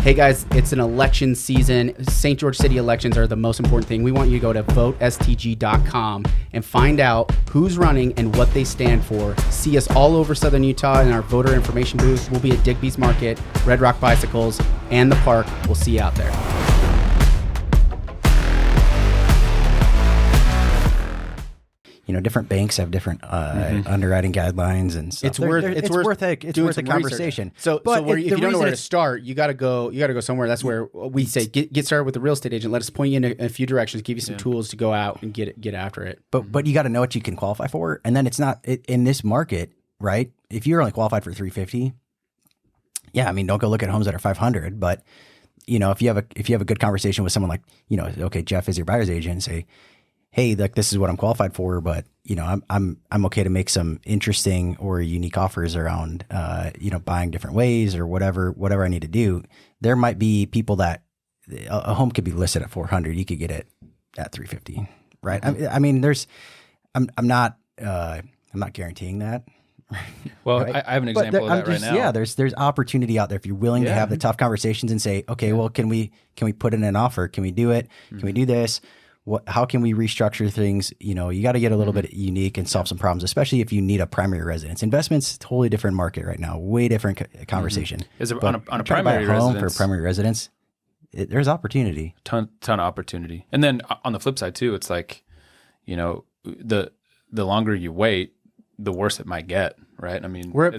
Hey guys, it's an election season. St. George City elections are the most important thing. We want you to go to votestg.com and find out who's running and what they stand for. See us all over Southern Utah in our voter information booth. We'll be at Digby's Market, Red Rock Bicycles, and the park. We'll see you out there. You know, different banks have different underwriting guidelines and stuff. It's worth a conversation. So if you don't know where to start, you got to go somewhere. That's where we say get started with a real estate agent. Let us point you in a few directions, give you some tools to go out and get after it. But you got to know what you can qualify for, and then it's not in this market, right? If you're only qualified for 350, yeah, I mean, don't go look at homes that are 500. But you know, if you have a good conversation with someone like, you know, okay, Jeff is your buyer's agent, and say, hey, like, this is what I'm qualified for, but you know, I'm okay to make some interesting or unique offers around, you know, buying different ways or whatever I need to do. There might be people that a home could be listed at 400. You could get it at 350, right? I mean, I'm not guaranteeing that. Well, right? I have an example of that right now. Yeah, there's opportunity out there if you're willing to have the tough conversations and say, okay, well, can we put in an offer? Can we do it? Can we do this? How can we restructure things? You know, you got to get a little bit unique and solve some problems, especially if you need a primary residence. Investments, totally different market right now, way different conversation. Is it on a primary home residence for a primary residence? There's opportunity, ton of opportunity. And then on the flip side too, it's like, you know, the longer you wait, the worse it might get, right? I mean, we're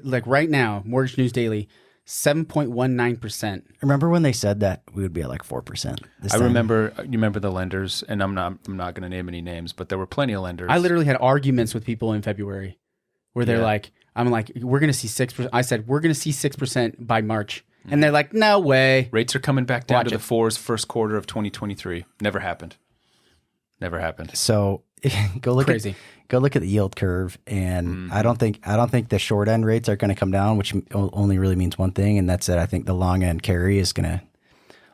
like right now, Mortgage News Daily, 7.19%. Remember when they said that we would be at like 4%? I remember. You remember the lenders, and I'm not going to name any names, but there were plenty of lenders. I literally had arguments with people in February where they're like, I'm like, we're going to see 6%. I said, we're going to see 6% by March. And they're like, no way. Rates are coming back down to the fours first quarter of 2023. Never happened. So go look at the yield curve, and I don't think the short end rates are going to come down, which only really means one thing, and that's that I think the long end carry is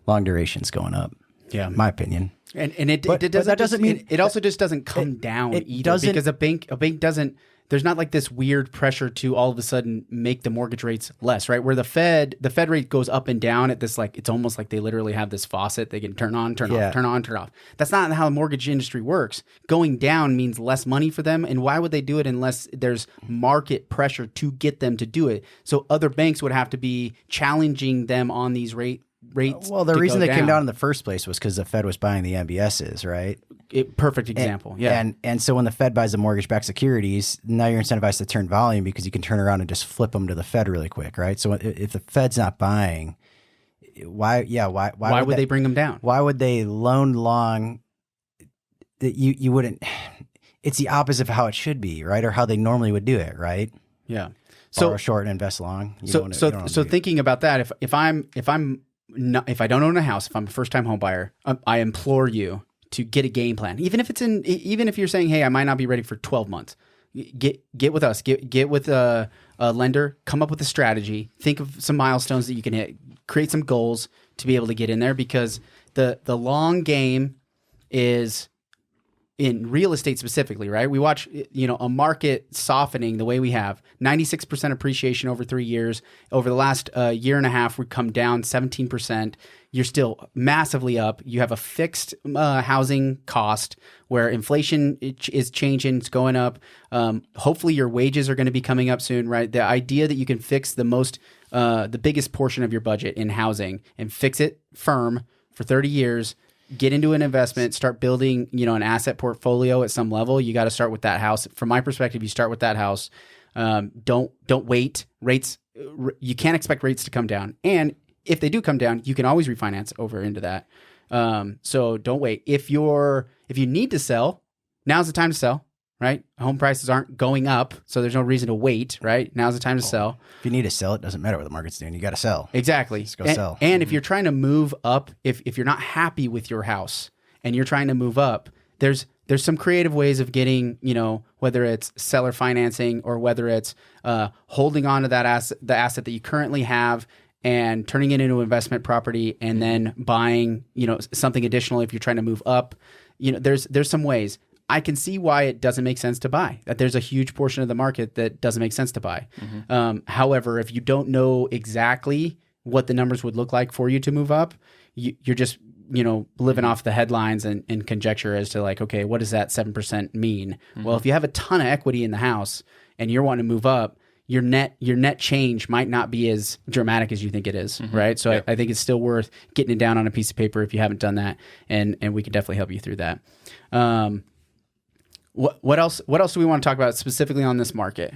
long duration's going up. Yeah, my opinion. And that doesn't mean it also just doesn't come down either, because a bank doesn't. There's not like this weird pressure to all of a sudden make the mortgage rates less, right? Where the Fed rate goes up and down at this, like, it's almost like they literally have this faucet they can turn on, turn off, turn on, turn off. That's not how the mortgage industry works. Going down means less money for them. And why would they do it unless there's market pressure to get them to do it? So other banks would have to be challenging them on these rates. Well, the reason they came down in the first place was because the Fed was buying the MBSs, right? Perfect example. And so when the Fed buys the mortgage-backed securities, now you're incentivized to turn volume because you can turn around and just flip them to the Fed really quick, right? So if the Fed's not buying, why would they bring them down? Why would they loan long? That you wouldn't. It's the opposite of how it should be, right? Or how they normally would do it, right? Yeah. Borrow short and invest long. So thinking about that, if I don't own a house, if I'm a first-time home buyer, I implore you to get a game plan. Even if you're saying, hey, I might not be ready for 12 months, get with us, get with a lender, come up with a strategy, think of some milestones that you can hit, create some goals to be able to get in there, because the long game is in real estate specifically, right? We watch, you know, a market softening the way we have 96% appreciation over 3 years. Over the last year and a half, we've come down 17%. You're still massively up. You have a fixed housing cost where inflation is changing, it's going up. Hopefully your wages are going to be coming up soon, right? The idea that you can fix the biggest portion of your budget in housing and fix it firm for 30 years, get into an investment, start building, you know, an asset portfolio at some level. You got to start with that house. From my perspective, you start with that house. Don't wait. Rates, you can't expect rates to come down. And if they do come down, you can always refinance over into that. So don't wait. If you need to sell, now's the time to sell, right? Home prices aren't going up, so there's no reason to wait, right? Now's the time to sell. If you need to sell, it doesn't matter what the market's doing. You got to sell. Exactly. Just go sell. And if you're trying to move up, if you're not happy with your house and you're trying to move up, there's some creative ways of getting, you know, whether it's seller financing or whether it's holding on to that the asset that you currently have and turning it into an investment property and then buying, you know, something additional if you're trying to move up. You know, there's some ways. I can see why it doesn't make sense to buy. That there's a huge portion of the market that doesn't make sense to buy. However, if you don't know exactly what the numbers would look like for you to move up, you're just, living off the headlines and conjecture as to like, okay, what does that 7% mean? Well, if you have a ton of equity in the house and you're wanting to move up, your net change might not be as dramatic as you think it is, right? So I think it's still worth getting it down on a piece of paper if you haven't done that, and we can definitely help you through that. What else do we want to talk about specifically on this market?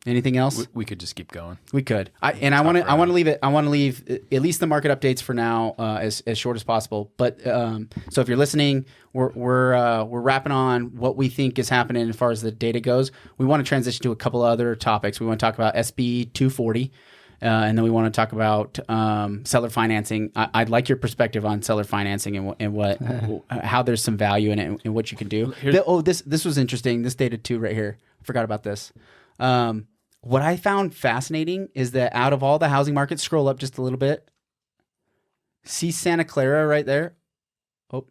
Anything else? We could just keep going. We could. I want to leave at least the market updates for now as short as possible. But so if you're listening, we're wrapping on what we think is happening as far as the data goes. We want to transition to a couple other topics. We want to talk about SB 240. And then we want to talk about seller financing. I'd like your perspective on seller financing and what how there's some value in it and what you can do. This was interesting. This data too right here. I forgot about this. What I found fascinating is that out of all the housing markets, scroll up just a little bit. See Santa Clara right there? Oh,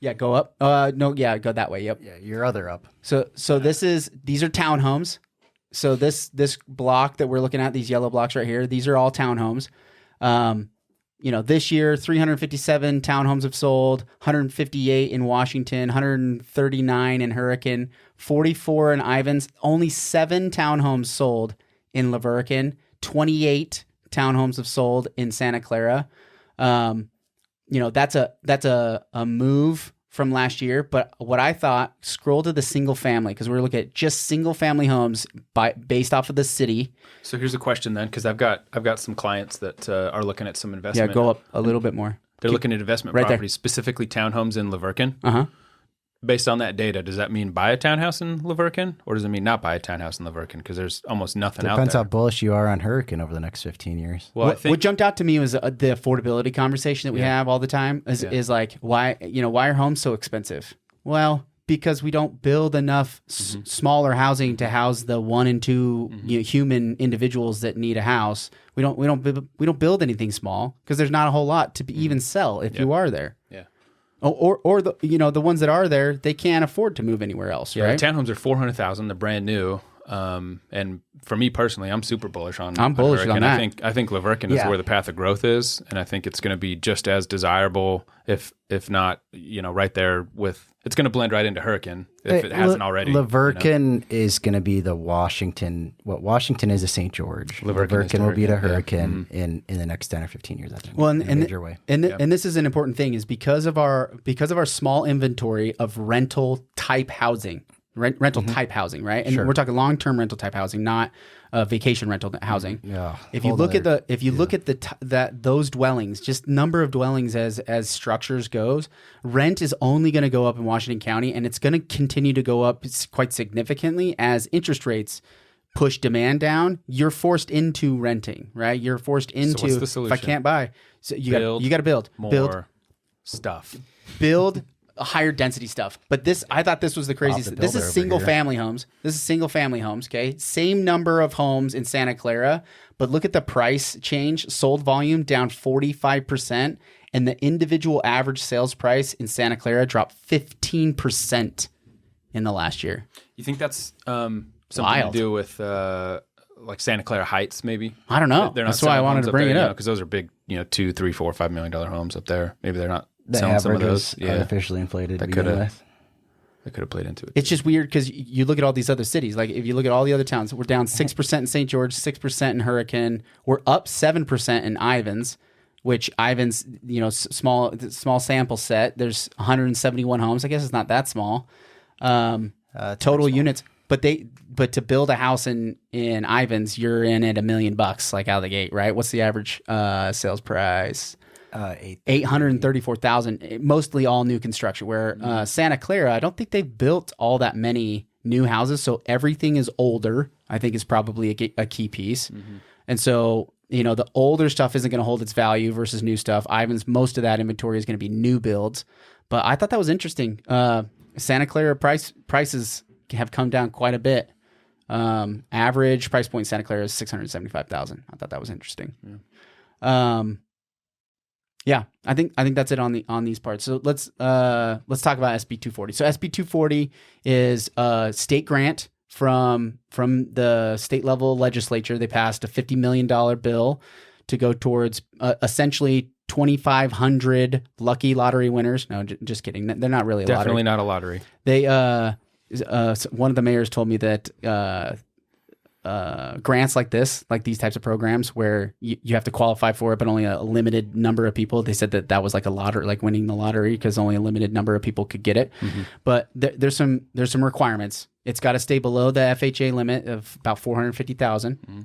yeah, go up. No, yeah, go that way. Yep. Yeah, your other up. So these are townhomes. So this block that we're looking at, these yellow blocks right here, these are all townhomes. This year, 357 townhomes have sold, 158 in Washington, 139 in Hurricane, 44 in Ivins, only 7 townhomes sold in Laverkan, 28 townhomes have sold in Santa Clara. That's a move from last year, but what I thought, scroll to the single family, because we're looking at just single family homes based off of the city. So here's a question then, because I've got some clients that are looking at some investment. Yeah, go up a little bit more. They're looking at investment right properties, there. Specifically townhomes in Laverkan. Uh-huh. Based on that data, does that mean buy a townhouse in Laverkan, or does it mean not buy a townhouse in Laverkan? Because there's almost nothing out there. Depends how bullish you are on Hurricane over the next 15 years. Well, what jumped out to me was the affordability conversation that we have all the time is like, why are homes so expensive? Well, because we don't build enough smaller housing to house the 1 and 2 human individuals that need a house. We don't build anything small because there's not a whole lot to even sell if you are there. Yeah. Or the ones that are there, they can't afford to move anywhere else, right? Townhomes are $400,000. They're brand new. And for me personally, I'm super bullish on. I'm bullish on that. I think Laverkan is where the path of growth is, and I think it's going to be just as desirable, if not, right there with. It's going to blend right into Hurricane if it hasn't already. Laverkan is going to be the Washington. What Washington is a St. George. Laverkan will be the Hurricane in the next 10 or 15 years, I think. Well, in a major way. And this is an important thing, is because of our small inventory of rental type housing. Rental type housing, right? And we're talking long-term rental type housing, not vacation rental housing. Yeah. If you look at those dwellings, just number of dwellings as structures goes, rent is only going to go up in Washington County, and it's going to continue to go up quite significantly as interest rates push demand down. You're forced into renting, right? You're forced into. So what's the solution? If I can't buy, so you got to build more stuff. Build higher density stuff. But I thought this was the craziest. This is single family homes. Okay. Same number of homes in Santa Clara, but look at the price change. Sold volume down 45%. And the individual average sales price in Santa Clara dropped 15% in the last year. You think that's something Wild. to do with like Santa Clara Heights, maybe? I don't know. They're not That's why I wanted to bring it up. Because those are big, $2, $3, $4, $5 million homes up there. Maybe they're not The selling some of average those. was artificially inflated. That could have played into it. It's just weird because you look at all these other cities. Like if you look at all the other towns, we're down 6% in St. George, 6% in Hurricane. We're up 7% in Ivins, which Ivins, small sample set. There's 171 homes. I guess it's not that small. Total units. But to build a house in Ivins, you're in at $1 million, like out of the gate, right? What's the average sales price? $834,000, mostly all new construction. Where Santa Clara, I don't think they've built all that many new houses, so everything is older. I think is probably a key piece, and so the older stuff isn't going to hold its value versus new stuff. Ivins, most of that inventory is going to be new builds, but I thought that was interesting. Santa Clara prices have come down quite a bit. Average price point in Santa Clara is $675,000. I thought that was interesting. Yeah, I think that's it on these parts. So let's talk about SB 240. So SB 240 is a state grant from the state level legislature. They passed a $50 million bill to go towards essentially 2,500 lucky lottery winners. No, just kidding. They're not really a Definitely lottery. not a lottery. They one of the mayors told me that grants like this, like these types of programs where you have to qualify for it, but only a limited number of people. They said that was like a lottery, like winning the lottery, because only a limited number of people could get it. Mm-hmm. But there's some requirements. It's got to stay below the FHA limit of about 450,000. Mm-hmm.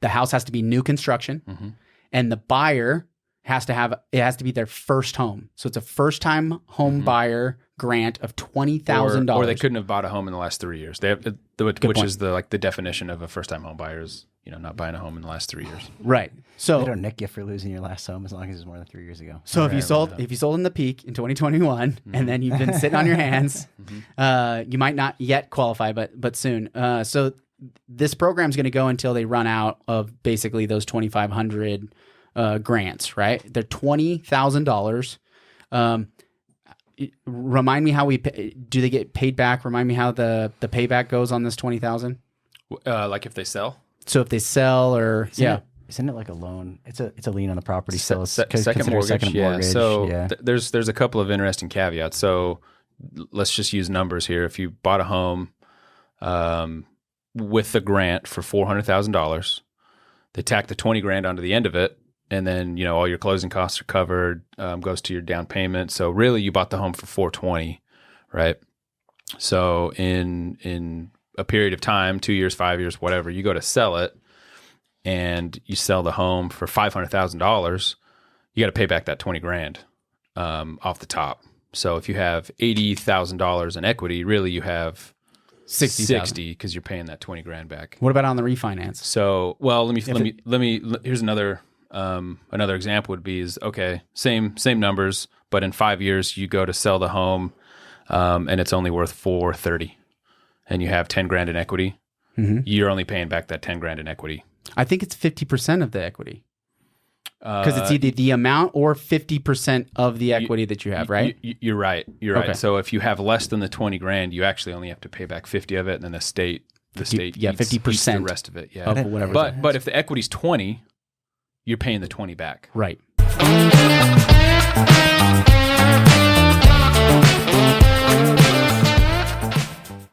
The house has to be new construction, Mm-hmm. and the buyer has to be their first home. So it's a first time home buyer grant of $20,000. Or they couldn't have bought a home in the last 3 years. They have, which point. is the definition of a first time home buyer is, not buying a home in the last 3 years. Right. So They don't nick you for losing your last home as long as it's more than 3 years ago. So if you sold in the peak in 2021 and then you've been sitting on your hands, you might not yet qualify, but soon. So this program is going to go until they run out of basically those 2,500 grants. Right? They're $20,000. Remind me how do they get paid back? Remind me how the payback goes on this 20,000. Like if they sell. So if they sell Isn't it like a loan? It's a lien on the property. So it's Second mortgage. Second mortgage. So there's a couple of interesting caveats. So let's just use numbers here. If you bought a home with the grant for $400,000, they tack the 20 grand onto the end of it, and then all your closing costs are covered. Goes to your down payment. So really, you bought the home for $420,000, right? So in a period of time, 2 years, 5 years, whatever, you go to sell it, and you sell the home for $500,000, you got to pay back that 20 grand off the top. So if you have $80,000 in equity, really you have 60 because you're paying that 20 grand back. What about on the refinance? So, well, let me. Here's another example would be okay, same numbers, but in 5 years you go to sell the home, and it's only worth $430,000, and you have 10 grand in equity. Mm-hmm. You're only paying back that 10 grand in equity. I think it's 50% of the equity. Because it's either the amount or 50% of the equity that you have, right? You're right. You're right. So if you have less than the 20 grand, you actually only have to pay back 50 of it, and then the state eats 50% the rest of it. Yeah. Of whatever. But if the equity's 20, you're paying the 20 back. Right.